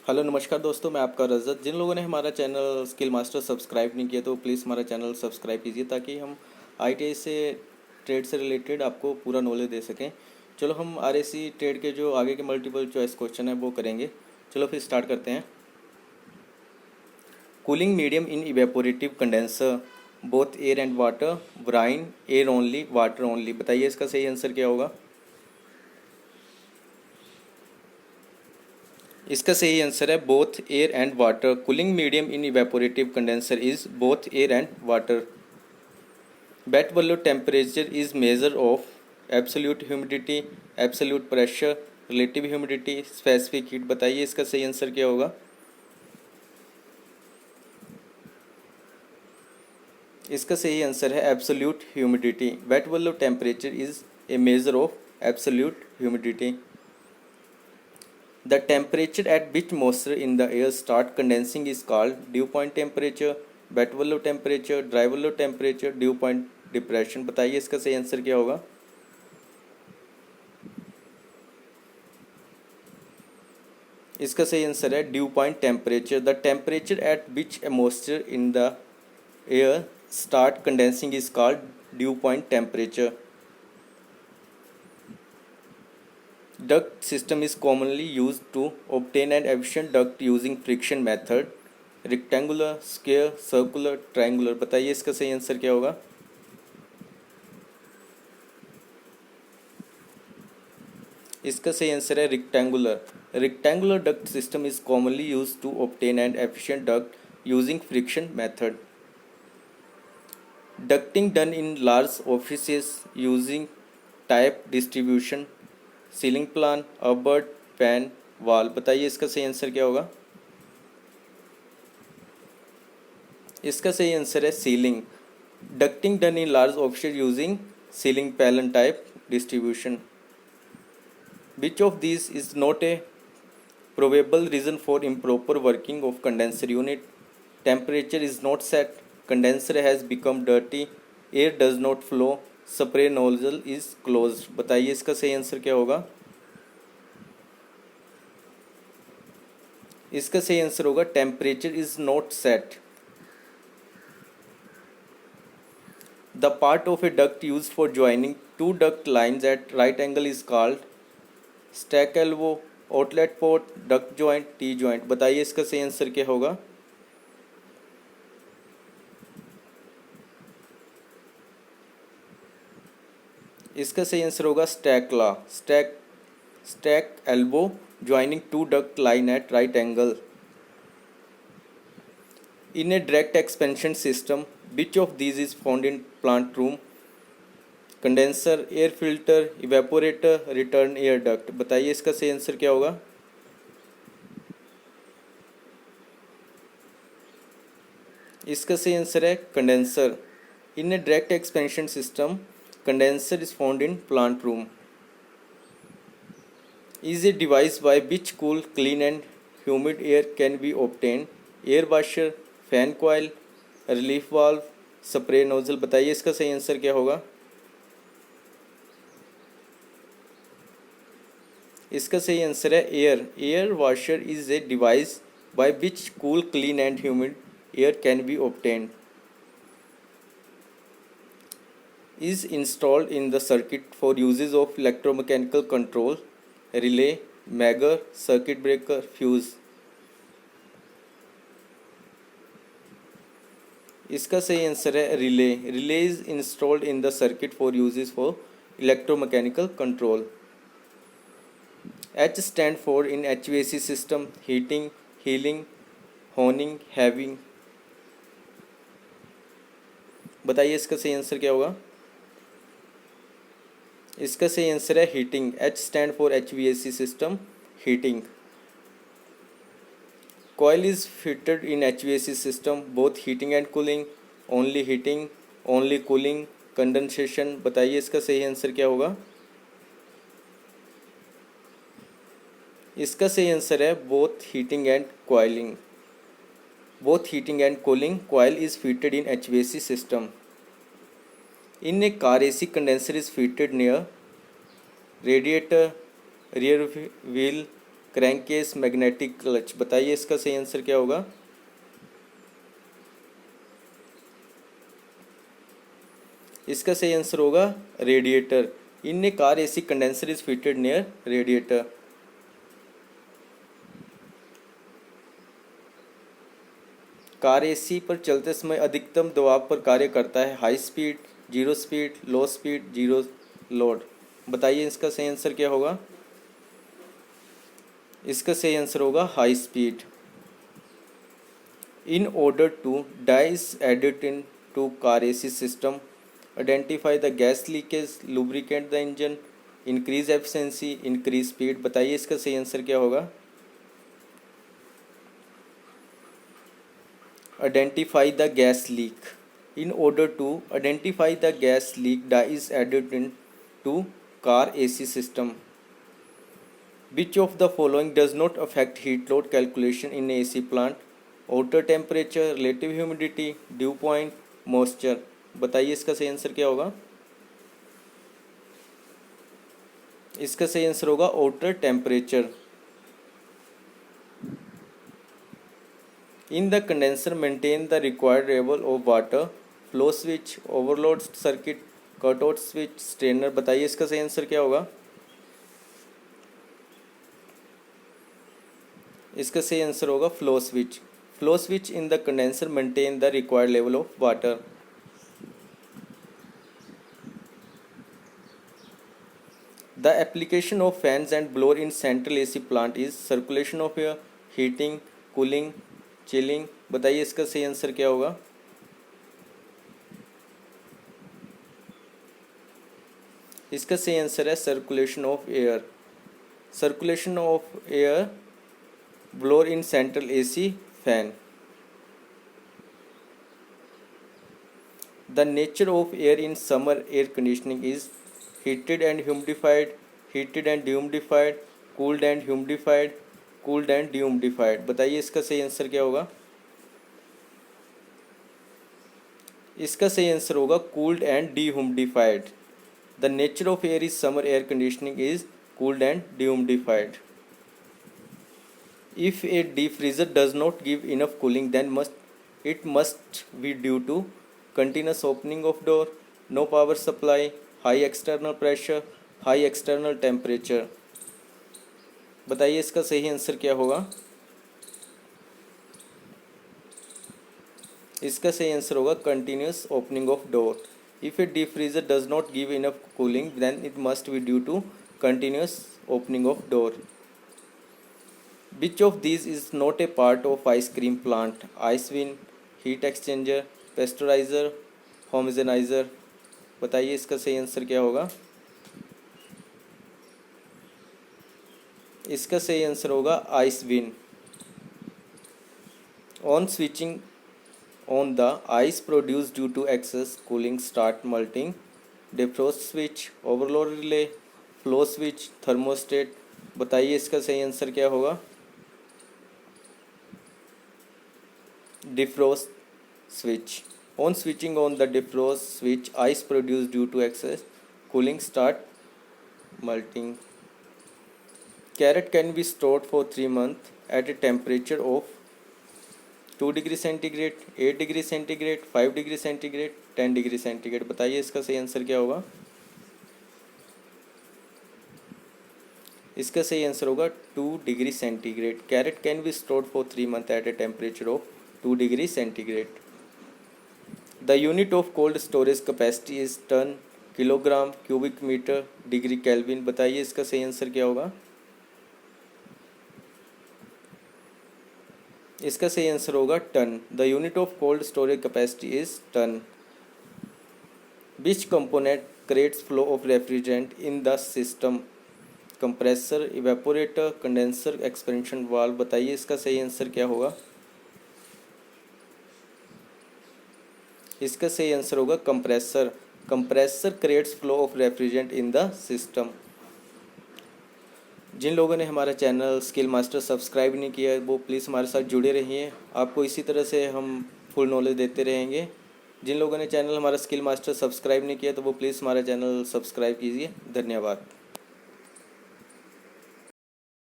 Hello नमस्कार दोस्तों, मैं आपका रजत। जिन लोगों ने हमारा चैनल स्किल मास्टर सब्सक्राइब नहीं किया तो प्लीज़ हमारा चैनल सब्सक्राइब कीजिए ताकि हम आईटीआई से ट्रेड से रिलेटेड आपको पूरा नॉलेज दे सकें। चलो हम आरएसी ट्रेड के जो आगे के मल्टीपल चॉइस क्वेश्चन है वो करेंगे। चलो फिर स्टार्ट करते हैं। Cooling medium in evaporative condenser both air and water, brine air only, water only. बताइए इसका सही आंसर क्या होगा। इसका सही आंसर है both air and water. Cooling medium in evaporative condenser is both air and water. Wet value temperature is measure of absolute humidity, absolute pressure, relative humidity, specific heat. बताइए इसका सही आंसर क्या होगा। इसका सही आंसर है absolute humidity. Wet value temperature is a measure of absolute humidity. The temperature at which moisture in the air start condensing is called dew point temperature, wet value temperature, dry value temperature, dew point depression। बताइए इसका सही answer क्या होगा। इसका सही answer है due point temperature. The temperature at which A moisture in the air start condensing is called due point temperature. Duct system is commonly used to obtain an efficient duct using friction method. Rectangular, square, circular, triangular। बताइए इसका सही answer क्या होगा। इसका सही answer है rectangular। Rectangular duct system is commonly used to obtain an efficient duct using friction method. Ducting done in large offices using type distribution, ceiling plan, अबर्ट, fan, wall. बताइए इसका सही आंसर क्या होगा। इसका सही आंसर है ceiling. Ducting done in large office using ceiling panel type distribution. Which of this is not a probable reason for improper working of condenser unit. Temperature is not set, condenser has become dirty, air does not flow, spray nozzle is close. बताइए इसका सही answer क्या होगा। इसका सही answer होगा temperature is not set. The part of A duct use for joining two duct lines at right angle is called stack elbow, outlet port, duct joint, T joint. बताइए इसका सही आंसर क्या होगा। इसका सही आंसर होगा stack law. Stack elbow joining two duct line at right angle. In a direct expansion system, which of these is found in plant room? Condenser, air filter, evaporator, return air duct. बताइए इसका सही answer क्या होगा। इसका सही answer है condenser. In A direct expansion system, condenser is found in plant room. Is a device by which cool, clean and humid air can B obtain. Air washer, fan coil, relief valve, spray nozzle. बताइए इसका सही answer क्या होगा। इसका सही answer है air washer is a device by which cool, clean and humid air can be obtained. Is installed in the circuit for usages of electromechanical control, relay, megger, circuit breaker, fuse. इसका सही answer है relay. Relay is installed in the circuit for usages for electromechanical control. H stand for in HVAC system, heating, healing, honing, having। बताइए इसका सही answer क्या होगा। इसका सही आंसर है heating. H stand for HVAC system, heating। Coil is fitted in HVAC system, both heating and cooling, only heating, only cooling, condensation। बताइए इसका सही आंसर क्या होगा। इसका सही आंसर है both heating and coiling. Both heating and cooling, coil is fitted in HVAC system. In A car AC condenser is fitted near radiator, rear wheel, crankcase, magnetic clutch. बताइए इसका सही आंसर क्या होगा। इसका सही आंसर होगा radiator. In A car AC condenser is fitted near radiator. Car AC पर चलते समय अधिकतम दबाव पर कार्य करता है। हाई स्पीड, जीरो स्पीड, लो स्पीड, जीरो लोड। बताइए इसका सही आंसर क्या होगा। इसका सही आंसर होगा high speed. In order to dye is added into car AC system, identify the gas leakage, lubricate the engine, increase efficiency, increase speed. बताइए इसका सही आंसर क्या होगा। Identify the gas leak. In order to identify the gas leak, dye is added into car AC system. Which of the following does not affect heat load calculation in AC plant? Outer temperature, relative humidity, dew point, moisture. बताइए इसका सही answer क्या होगा। इसका सही answer होगा outer temperature. In the condenser, maintain the required level of water. Flow switch, overload circuit, cutout switch, strainer. बताइए इसका सही आंसर क्या होगा। इसका सही आंसर होगा flow switch. Flow switch in the condenser maintain the required level of water. The application of fans and blower in central AC plant is circulation of air, heating, cooling, chilling. बताइए इसका सही answer क्या होगा। इसका सही answer है circulation of air. Circulation of air blower in central AC fan. The nature of air in summer air conditioning is heated and humidified, heated and humidified, cooled and humidified, cooled and humidified. बताइए इसका सही answer क्या होगा। इसका सही answer होगा cooled and dehumidified. The nature of air is summer air conditioning is cooled and dehumidified. If a deep freezer does not give enough cooling, then it must be due to continuous opening of door, no power supply, high external pressure, high external temperature. बताइए इसका सही answer क्या होगा। इसका सही answer होगा continuous opening of door. If a deep freezer does not give enough cooling, then it must be due to continuous opening of door. Which of these is not a part of ice cream plant? Ice bin, heat exchanger, pasteurizer, homogenizer. बताइए इसका सही answer क्या होगा। इसका सही answer होगा ice bin. On switching on the ice produced due to excess cooling start melting. Defrost switch, overload relay, flow switch, thermostat. बताइए इसका सही आंसर क्या होगा। defrost switch. On switching on the defrost switch, ice produced due to excess cooling start melting. Carrot can be stored for 3 months at a temperature of 2 degree centigrade, 8 degree centigrade, 5 degree centigrade, 10 degree centigrade. बताइए इसका सही answer क्या होगा। इसका सही answer होगा 2 degree centigrade. Carrot can be stored for 3 month at a temperature of 2 degree centigrade. The unit of cold storage capacity is ton, kilogram, cubic metre, degree Kelvin. बताइए इसका सही आंसर क्या होगा। इसका सही आंसर होगा ton. The unit of cold storage capacity is ton. Which component creates flow of refrigerant in the system? Compressor, evaporator, condenser, expansion valve. बताइए इसका सही आंसर क्या होगा। इसका सही आंसर होगा compressor. Compressor creates flow of refrigerant in the system. जिन लोगों ने हमारा चैनल स्किल मास्टर सब्सक्राइब नहीं किया वो प्लीज़ हमारे साथ जुड़े रहिए। आपको इसी तरह से हम फुल नॉलेज देते रहेंगे। जिन लोगों ने चैनल हमारा स्किल मास्टर सब्सक्राइब नहीं किया तो वो प्लीज़ हमारा चैनल सब्सक्राइब कीजिए। धन्यवाद।